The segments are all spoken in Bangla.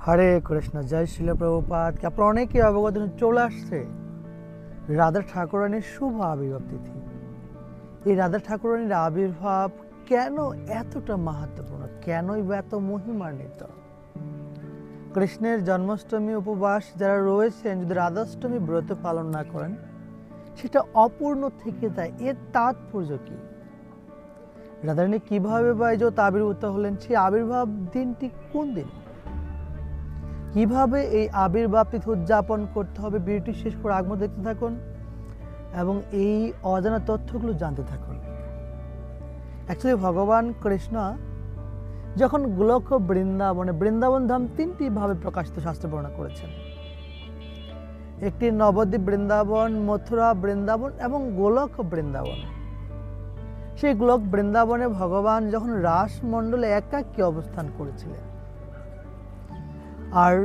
হরে কৃষ্ণ, জয় শিল প্রভুপাদ। আপনারা অনেকেই অবগত চলে আসছে রাধা ঠাকুরানীর শুভ আবির্ভাব তিথি। এই রাধা ঠাকুরানীর আবির্ভাব কেন এতটা মাহাত্ম্যপূর্ণ, কেনই বা এত মহিমান্বিত? কৃষ্ণের জন্মাষ্টমী উপবাস যারা রয়েছেন, যদি রাধাষ্টমী ব্রত পালন না করেন সেটা অপূর্ণ থেকে যায়। এর তাৎপর্য কি? রাধারানী কিভাবে বা এই যে আবির্ভূত হলেন, সেই আবির্ভাব দিনটি কোন দিন, কিভাবে এই আবির্ভাব তিথি উদযাপন করতে হবে, ভিডিওটি শেষ করে আগমন দেখতে থাকুন এবং এই অজানা তথ্যগুলো জানতে থাকুন। অ্যাকচুয়ালি ভগবান কৃষ্ণ যখন গোলক বৃন্দাবনে, বৃন্দাবন ধাম তিনটি ভাবে প্রকাশিত শাস্ত্রে বর্ণনা করেছেন। একটি নবদ্বীপ বৃন্দাবন, মথুরা বৃন্দাবন এবং গোলক বৃন্দাবন। সেই গোলক বৃন্দাবনে ভগবান যখন রাসমণ্ডলে একাকী অবস্থান করেছিলেন, আর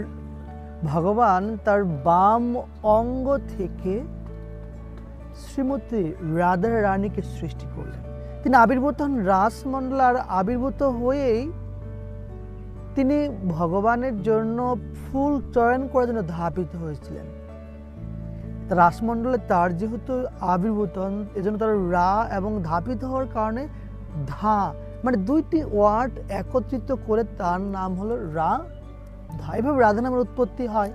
ভগবান তার বাম অঙ্গ থেকে শ্রীমতী রাধা রানীকে সৃষ্টি করলেন। তিনি আবির্ভূত হন রাসমণ্ডল, আর আবির্ভূত হয়েই তিনি ভগবানের জন্য ফুল চয়ন করার জন্য ধাবিত হয়েছিলেন। রাসমণ্ডলে তার যেহেতু আবির্ভূত হন, এজন্য তার রা এবং ধাপিত হওয়ার কারণে ধা, মানে দুইটি ওয়ার্ড একত্রিত করে তার নাম হলো রা ধা। এভাবে রাধা নামের উৎপত্তি হয়।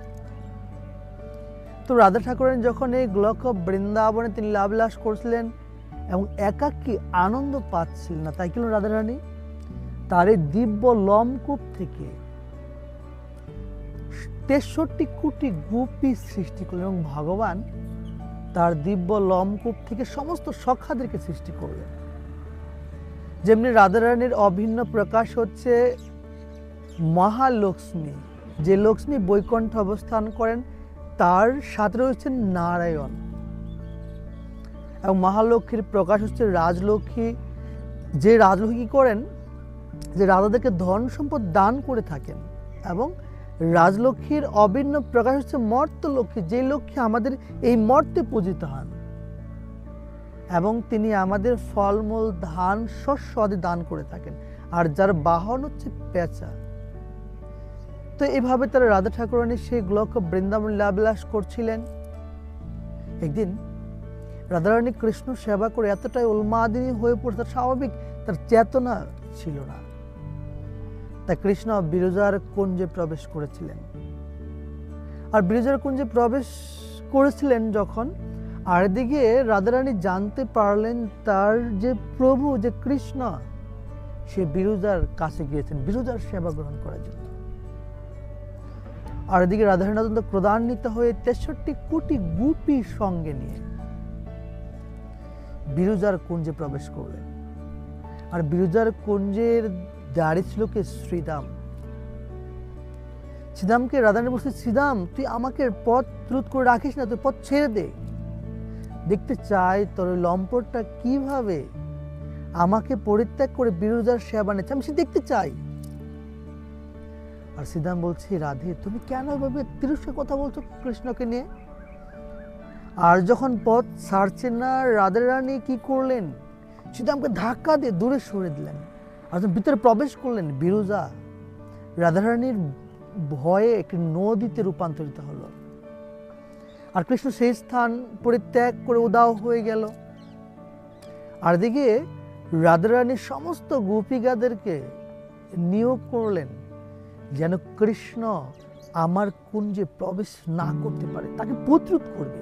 তো রাধা ঠাকুরানী যখন এই গোলক বৃন্দাবনে তিনি লাভলাস করছিলেন এবং একাকী আনন্দ পাচ্ছিলেন না, তাই কিলো রাধা রানী তার এই দিব্য লমকূপ থেকে 63 কোটি গোপী সৃষ্টি করলেন এবং ভগবান তার দিব্য লমকূপ থেকে সমস্ত সখাদেরকে সৃষ্টি করলেন। যেমনি রাধারানীর অভিন্ন প্রকাশ হচ্ছে মহালক্ষ্মী, যে লক্ষ্মী বৈকুণ্ঠে অবস্থান করেন, তার সাথে রয়েছেন নারায়ণ। এবং মহালক্ষ্মীর প্রকাশ হচ্ছে রাজলক্ষ্মী, যে রাজলক্ষ্মী কি করেন, যে রাজাদেরকে ধন সম্পদ দান করে থাকেন। এবং রাজলক্ষ্মীর অভিন্ন প্রকাশ হচ্ছে মর্ত্যলক্ষ্মী, যে লক্ষ্মী আমাদের এই মর্তে পূজিত হন এবং তিনি আমাদের ফলমূল, ধান, শস্য আদি দান করে থাকেন, আর যার বাহন হচ্ছে পেঁচা। তো এইভাবে তারা রাধা ঠাকুরানী সেই গোলক বৃন্দাবন লাভলাস করছিলেন। একদিন রাধারানী কৃষ্ণ সেবা করে এতটাই উন্মাদিনী হয়ে পড়ে, তার স্বাভাবিক তার চেতনা ছিল না। তাই কৃষ্ণ বিরজার কুঞ্জে প্রবেশ করেছিলেন। আর বিরজার কুঞ্জে প্রবেশ করেছিলেন যখন, আর এদিকে রাধারানী জানতে পারলেন তার যে প্রভু, যে কৃষ্ণ, সে বিরজার কাছে গিয়েছেন বিরজার সেবা গ্রহণ করার জন্য। আর এদিকে রাধারানী অত্যন্ত ক্রোধান্বিত হয়ে 63 কোটি গোপী সঙ্গে নিয়ে বিরজার কুঞ্জে প্রবেশ করলেন। আর বিরজার কুঞ্জের দাঁড়িয়ে ছিল কে? শ্রীদাম। শ্রীদামকে রাধারানী বলছে, শ্রীদাম তুই আমাকে পথ রোধ করে রাখিস না, তুই পথ ছেড়ে দে। দেখতে চাই তোর ওই লম্পটটা কিভাবে আমাকে পরিত্যাগ করে বিরজার সেবা নিচ্ছে, আমি সে দেখতে চাই। আর শ্রীদাম বলছে, রাধে তুমি কেন এভাবে তিরস্কার কথা বলছো কৃষ্ণকে নিয়ে? আর যখন পথ ছাড়ছেন না, রাধারানী কি করলেন, শ্রীদামকে ধাক্কা দিয়ে দূরে সরে দিলেন। আর ভিতরে প্রবেশ করলেন বিরজা। রাধারানীর ভয়ে একটি নদীতে রূপান্তরিত হলো, আর কৃষ্ণ সেই স্থান পরিত্যাগ করে উদাও হয়ে গেল। আর দিকে রাধারানীর সমস্ত গোপিকাদেরকে নিয়োগ করলেন যেন কৃষ্ণ আমার কুঞ্জে প্রবেশ না করতে পারে, তাকে প্রতিরোধ করবে।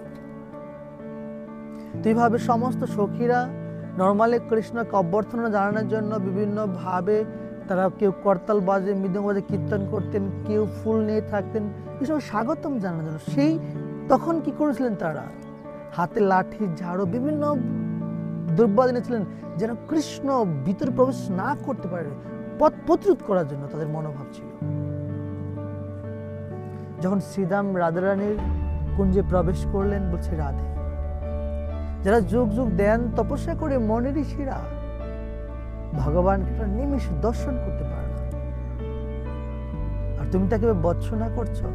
তো এইভাবে সমস্ত সখীরা নর্মালি কৃষ্ণকে অভ্যর্থনা জানানোর জন্য বিভিন্ন ভাবে তারা কেউ করতাল বাজে, মৃদঙ্গ বাজে, কীর্তন করতেন, কেউ ফুল নিয়ে থাকতেন, এসব স্বাগতম জানানোর জন্য। সেই তখন কি করেছিলেন, তারা হাতে লাঠি, ঝাড়ু, বিভিন্ন দ্রব্য এনেছিলেন যেন কৃষ্ণ ভিতরে প্রবেশ না করতে পারে, পথ প্রতিরোধ করার জন্য তাদের মনোভাব ছিল। যখন শ্রীদাম রাধারানীর কুঞ্জে প্রবেশ করলেন, বলছে, রাধে যারা যুগ যুগ ধ্যান তপস্যা করে মনে ঋষিরা ভগবানকে নিমিষে দর্শন করতে পারে না, আর তুমি তাকে বৎসনা করছো,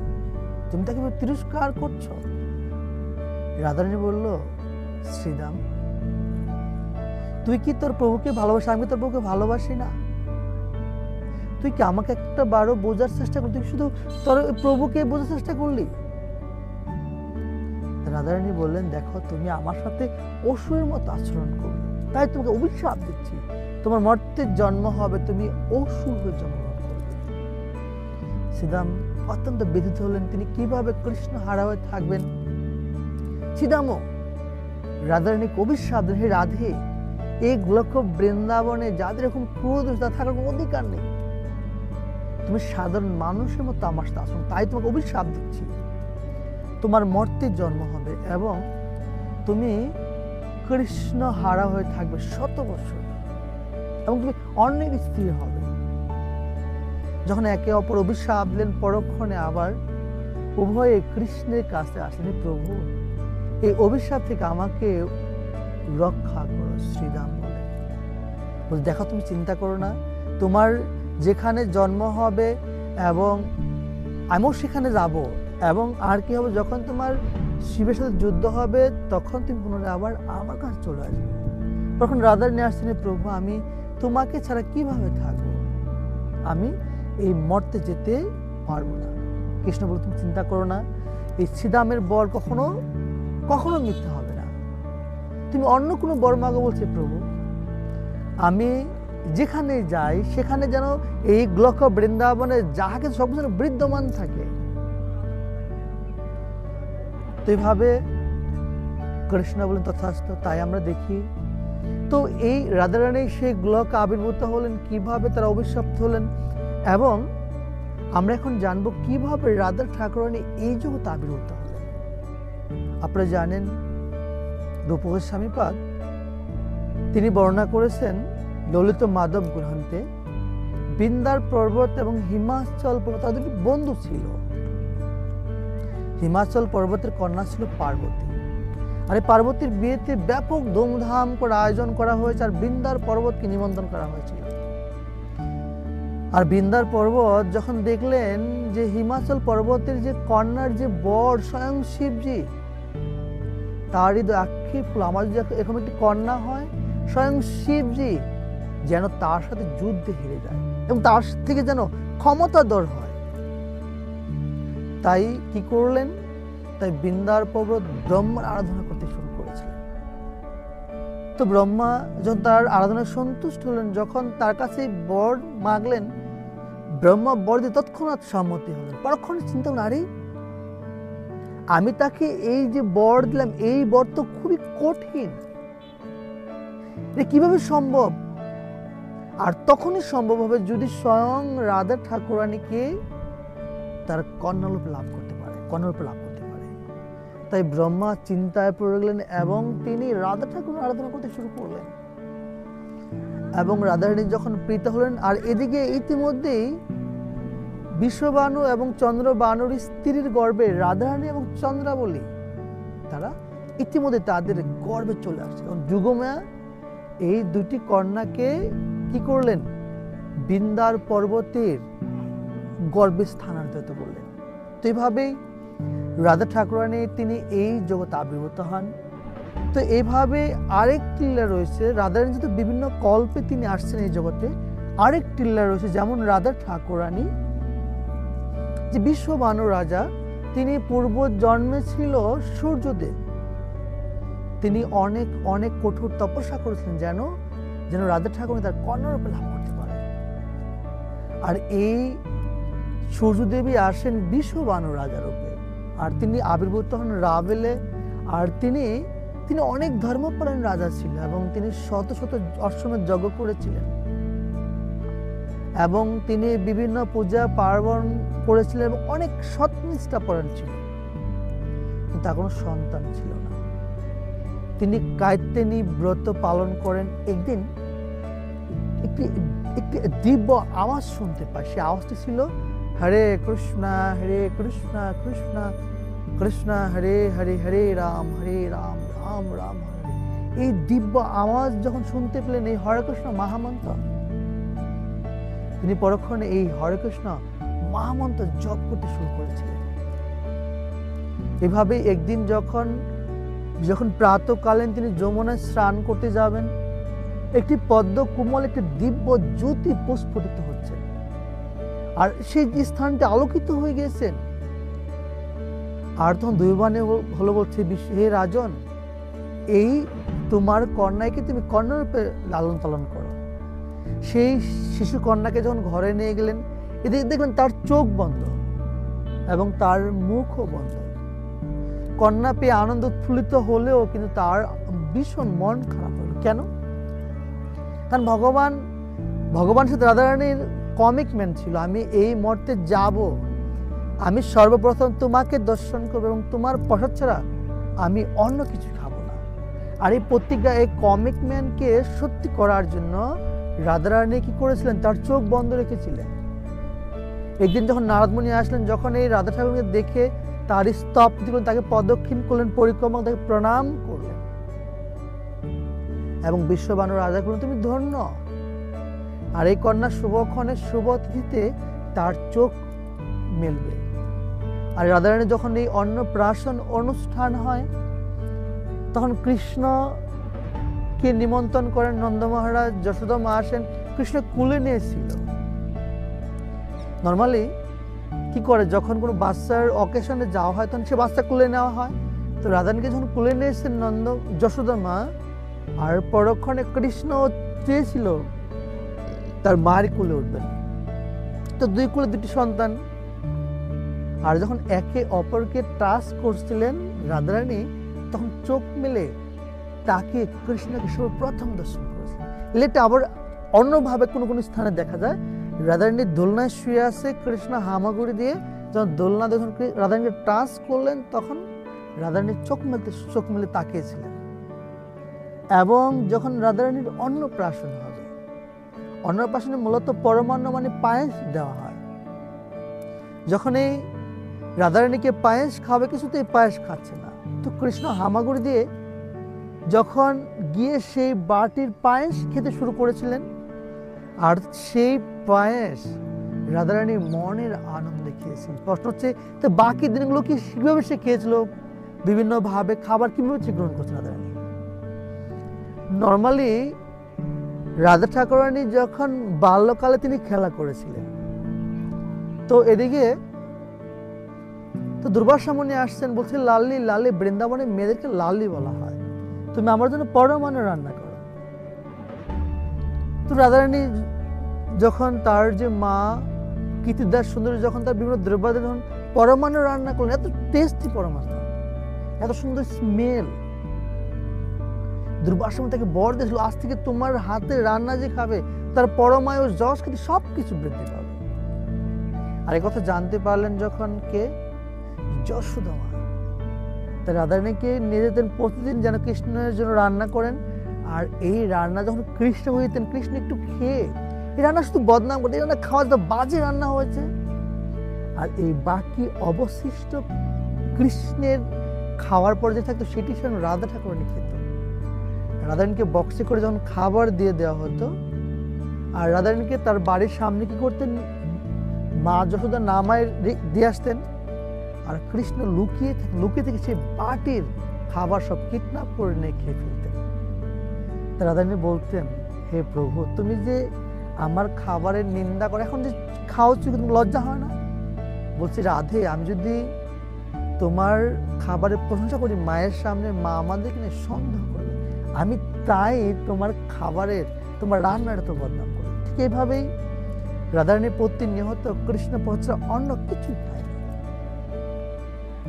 তুমি তাকে তিরস্কার করছো। রাধারানী বলল, শ্রীদাম তুই কি তোর প্রভুকে ভালোবাসি? আমি তোর প্রভুকে ভালোবাসি না। তুই কি আমাকে একটা বারো বোঝার চেষ্টা করলি? তুই শুধু তোর প্রভুকে বোঝার চেষ্টা করলি? রাধারানী বললেন, দেখো তুমি আমার সাথে অসুরের মতো আচরণ করলে, তাই তোমাকে অভিশাপ দিচ্ছি, তোমার মর্ত্যের জন্ম হবে, তুমি অসুর হয়ে জন্মগ্রহণ করবে। শ্রীদাম অত্যন্ত ব্যথিত হলেন, তিনি কিভাবে কৃষ্ণ হারা হয়ে থাকবেন। শ্রীদামও রাধারানীকে অভিশাপ দেন, হে রাধে, এই গোলক বৃন্দাবনে যাদের এরকম ক্রোধ তা থাকার কোনো অধিকার নেই, তুমি সাধারণ মানুষের মতো আমার সাথে আচরণ, তাই তোমাকে অভিশাপ দিচ্ছি, তোমার মর্ত্যের জন্ম হবে এবং তুমি কৃষ্ণ হারা হয়ে থাকবে 100 বছর এবং তুমি অন্যের স্ত্রী হবে। যখন একে অপর অভিশাপ দিলেন, পরক্ষণে আবার উভয়ে কৃষ্ণের কাছে আসলেন, প্রভু এই অভিশাপ থেকে আমাকে রক্ষা করো। শ্রীদাম বলে, দেখো তুমি চিন্তা করো না, তোমার যেখানে জন্ম হবে এবং আমিও সেখানে যাব, এবং আর কি হবে, যখন তোমার শিবের সাথে যুদ্ধ হবে তখন তুমি পুনরায় আবার আমার কাছে চলে আসবে। তখন রাধারানী আসছেন, প্রভু আমি তোমাকে ছাড়া কিভাবে থাকবো, আমি এই মর্তে যেতে পারবো না। কৃষ্ণ বলে, তুমি চিন্তা করো না, এই শ্রীদামের বর কখনো কখনো মিথ্যা হবে না, তুমি অন্য কোনো বর মাগো। বলছে, প্রভু আমি যেখানে যাই সেখানে যেন এই গোলক বৃন্দাবনে যাহাকে সব যেন বিদ্যমান থাকে। তো এইভাবে কৃষ্ণ বলেন, তথাস্তু। তাই আমরা দেখি তো এই রাধারানী সেই গোলকে আবির্ভূত হলেন, কিভাবে তারা অভিশপ্ত হলেন, এবং আমরা এখন জানবো কিভাবে রাধা ঠাকুরানী এই জগতে আবির্ভূত হলেন। আপনারা জানেন রূপ গোস্বামীপাদ তিনি বর্ণনা করেছেন ললিত মাধব গ্রন্থে, বৃন্দার পর্বত এবং হিমাচল পর্বত তাদের বন্ধু ছিল। হিমাচল পর্বতের কন্যা ছিল পার্বতী, আর এই পার্বতীর বিয়েতে ব্যাপক ধুমধাম করে আয়োজন করা হয়েছে, আর বৃন্দার পর্বতকে নিমন্ত্রণ করা হয়েছিল। আর বৃন্দার পর্বত যখন দেখলেন যে হিমাচল পর্বতের যে কন্যার যে বর স্বয়ং শিবজি, তার হৃদয় আক্ষেপ হলো, আমার যদি এরকম একটি কন্যা হয়, স্বয়ং শিবজি যেন তার সাথে যুদ্ধে হেরে যায় এবং তার থেকে যেন ক্ষমতাধর হয়। তাই কি করলেন, তাই বৃন্দার পর্বত ব্রহ্মার আরাধনা করতে শুরু করেছিলেন। তো ব্রহ্মা যখন তার আরাধনায় সন্তুষ্ট হলেন, যখন তার কাছে বর মাগলেন, ব্রহ্মা বর দিয়ে তৎক্ষণাৎ সম্মতি হলেন। পরক্ষণে চিন্তা করলেন, আরে আমি তাকে এই যে বর দিলাম, এই বর তো খুবই কঠিন, এটা কিভাবে সম্ভব? আর তখনই সম্ভব হবে যদি স্বয়ং রাধা ঠাকুরানীকে তার কন্যারূপে লাভ করতে পারে, কন্যারূপে লাভ করতে পারে। তাই ব্রহ্মা চিন্তায় পড়ে গেলেন এবং তিনি রাধা ঠাকুর আরাধনা করতে শুরু করলেন। এবং রাধারানী যখন প্রীত হলেন, আর এদিকে ইতিমধ্যেই বিশ্ববানু এবং চন্দ্রবানুর স্ত্রীর গর্ভে রাধারানী এবং চন্দ্রাবলী তারা ইতিমধ্যে তাদের গর্ভে চলে আসছে। এবং যুগমায়া এই দুটি কন্যাকে কি করলেন, বৃন্দার পর্বতের গর্ভে স্থানান্তরিত করলেন। তো এইভাবেই রাধা ঠাকুরানী তিনি এই জগতে আবির্ভূত হন। তো এইভাবে আরেকটি লীলা রয়েছে, রাধারানী যেহেতু বিভিন্ন কল্পে তিনি আসছেন এই জগতে, আরেকটি লীলা রয়েছে, যেমন রাধা ঠাকুরানী যে বিশ্ববানু রাজা, তিনি পূর্ব জন্মে ছিল সূর্যদেব, তিনি অনেক অনেক কঠোর তপস্যা করেছিলেন যেন যেন রাধা ঠাকুরানী তার কন্যারূপে লাভ করতে পারে। আর এই সূর্যদেবী আসেন বিশ্ববানু রাজা রূপে, আর তিনি আবির্ভূত হন রাভেলে। আর তিনি অনেক ধর্মপরায়ণ রাজা ছিলেন এবং তিনি শত শত অশ্বমেধ যজ্ঞ করেছিলেন এবং তিনি বিভিন্ন পূজা পার্বণ করেছিলেন এবং অনেক সৎনিষ্ঠাপরায়ণ ছিল, কিন্তু তার কোনো সন্তান ছিল না। তিনি কায়ত্তেনী ব্রত পালন করেন। একদিন একটি দিব্য আওয়াজ শুনতে পায়, সে আওয়াজটি ছিল, হরে কৃষ্ণ কৃষ্ণ কৃষ্ণ হরে হরে, হরে রাম রাম রাম হরে। এই দিব্য আওয়াজ যখন শুনতে পেলেন, এই হরে কৃষ্ণ মহামন্ত্র, তিনি পরক্ষণে এই হরে কৃষ্ণ মহামন্ত্র জপ করতে শুরু করেছিলেন। এভাবে একদিন যখন প্রাতঃকালীন তিনি যমুনায় স্নান করতে যাবেন, একটি পদ্ম কোমল একটি দিব্য জ্যোতি প্রস্ফুটিত হচ্ছে আর সেই স্থানটি আলোকিত হয়ে গেছেন। আর তখন দৈবানে হলো বলছে, হে রাজন, এই তোমার কন্যাকে তুমি কন্যারূপে লালন পালন করো। সেই শিশু কন্যাকে যখন ঘরে নিয়ে গেলেন, এদিকে দেখবেন তার চোখ বন্ধ এবং তার মুখও বন্ধ। কন্যা পেয়ে আনন্দ উৎফুল্লিত হলেও কিন্তু তার ভীষণ মন খারাপ হলো। কেন? কারণ ভগবানের সাথে রাধারানীর কমিটমেন্ট ছিল, আমি এই মর্তে যাব, আমি সর্বপ্রথম তোমাকে দর্শন করবো এবং তোমার প্রসাদ ছাড়া আমি অন্য কিছু খাবো না। আর এই প্রতিজ্ঞা, এই কমিটমেন্টকে সত্যি করার জন্য রাধারানী কি করেছিলেন? তার চোখ বন্ধ রেখেছিলেন। একদিন যখন নারদমুনি আসলেন, যখন এই রাধা ঠাকুরকে দেখে তার স্তব্ধ করলেন, তাকে প্রদক্ষিণ করলেন, পরিক্রমা, তাকে প্রণাম করলেন এবং বিশ্ববানর রাজা করলেন, তুমি ধন্য। আর এই কন্যা শুভক্ষণে শুভ তিথিতে তার চোখ মেলবে। আর রাধারানী যখন এই অন্নপ্রাশন অনুষ্ঠান হয়, তখন কৃষ্ণকে নিমন্ত্রণ করেন নন্দ মহারাজ, যশোদা মা আসেন, কৃষ্ণ কুলে নিয়েছিল। নর্মালি কি করে, যখন কোনো বাচ্চার অকেশনে যাওয়া হয় তখন সে বাচ্চা কুলে নেওয়া হয়। তো রাধারানীকে যখন কুলে নিয়েছেন যশোদা মা, আর পরক্ষণে কৃষ্ণ চেয়েছিল তার মার কুলে উঠবেন। তো দুই কুলে দুটি সন্তান। আর যখন একে অপরকে টাচ করছিলেন রাধারানী, তখন চোখ মেলে তাকে কৃষ্ণকে সর্বপ্রথম দর্শন করেছিলেন। এটা আবার অন্যভাবে কোনো কোনো স্থানে দেখা যায়, রাধারানী দোলনায় শুয়ে আছে, কৃষ্ণ হামাগুড়ি দিয়ে যখন দোলনা যখন রাধারানীকে টাচ করলেন, তখন রাধারানী চোখ মেলে তাকিয়েছিলেন। এবং যখন রাধারানীর অন্নপ্রাশন হবে, অন্নপ্রাশনে মূলত পরমান্ন মানে পায়েস দেওয়া হয়। যখন এই রাধারানীকে পায়েস খাবে, কিছুতেই পায়েস খাচ্ছে না, তো কৃষ্ণ হামাগুড়ি দিয়ে যখন গিয়ে সেই বাটির পায়েস খেতে শুরু করেছিলেন, আর সেই পায়েস রাধারানী মনের আনন্দে খেয়েছেন। প্রশ্ন হচ্ছে, তো বাকি দিনগুলো কি কিভাবে সে খেয়েছিল? বিভিন্নভাবে খাবার কিভাবে সে গ্রহণ করছে রাধারানী? নর্মালি রাধা ঠাকুরানী যখন বাল্যকালে তিনি খেলা করেছিলেন, তো এদিকে তো দুর্বাসা মুনি আসছেন, বলছে, লাল্লি লাল্লি, বৃন্দাবনে মেয়েদেরকে লাল্লি বলা হয়, তুমি আমার জন্য পরমান্ন রান্না করো। তো রাধারানী যখন তার যে মা কীর্তিদাস সুন্দরী, যখন তার বিভিন্ন দ্রব্য যখন পরমান্ন রান্না করলেন, এত টেস্টি পরমান্ন, এত সুন্দর স্মেল, দুর্বাসা মুনি তাকে বর দিয়েছিল, আজ থেকে তোমার হাতে রান্না যে খাবে তার পরমায়ু, যশ, কিন্তু সবকিছু বৃদ্ধি পাবে। আর এই কথা জানতে পারলেন যখন কে? যশোদা মা। তাই রাধারানীকে নিয়ে যেতেন প্রতিদিন যেন কৃষ্ণের জন্য রান্না করেন। আর এই রান্না যখন কৃষ্ণ হইতেন, কৃষ্ণ একটু খেয়ে এই রান্না শুধু বদনাম করতেন, এই রান্না খাওয়া তো বাজে রান্না হয়েছে। আর এই বাকি অবশিষ্ট কৃষ্ণের খাওয়ার পর যে থাকতো, সেটি সে রাধা ঠাকুরানী খেত। রাধারানীকে বক্সে করে যখন খাবার দিয়ে দেওয়া হতো, আর রাধারানীকে তার বাড়ির সামনে কি করতেন, মা যশোদা নামায় দিয়ে আসতেন, আর কৃষ্ণ লুকিয়ে থেকে সেই বাটির খাবার সব কিডন্যাপ করে নিয়ে খেয়ে ফেলতেন। রাধারানী বলতেন, হে প্রভু, তুমি যে আমার খাবারের নিন্দা করে এখন যে খাওয়াচ্ছ, কিন্তু লজ্জা হয় না? বলছি, রাধে, আমি যদি তোমার খাবারের প্রশংসা করি মায়ের সামনে, মা আমাদেরকে নিয়ে সন্দেহ করবে, আমি তাই তোমার খাবারের, তোমার রান্নার তো বদনাম করি। ঠিক এইভাবেই রাধারানী প্রতিনিয়ত কৃষ্ণ প্রচার অন্য কিছু খায়।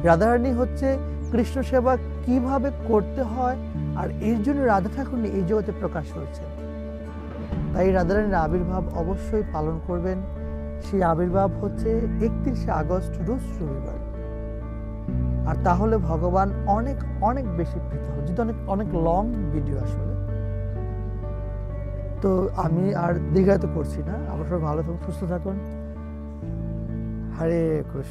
রাধারানী হচ্ছে কৃষ্ণ সেবা কিভাবে করতে হয়, আর এর জন্য রাধা ঠাকুর এই জগতে প্রকাশ হয়েছে। তাই রাধারানীর আবির্ভাব অবশ্যই পালন করবেন। সেই আবির্ভাব হচ্ছে 31শে আগস্ট, রোজ রবিবার। আর তাহলে ভগবান অনেক অনেক বেশি প্রীত হবে। যেটা অনেক লং ভিডিও আসলে, তো আমি আর দীর্ঘায়িত করছি না। আবার সবাই ভালো থাকুন, সুস্থ থাকুন। হরে কৃষ্ণ।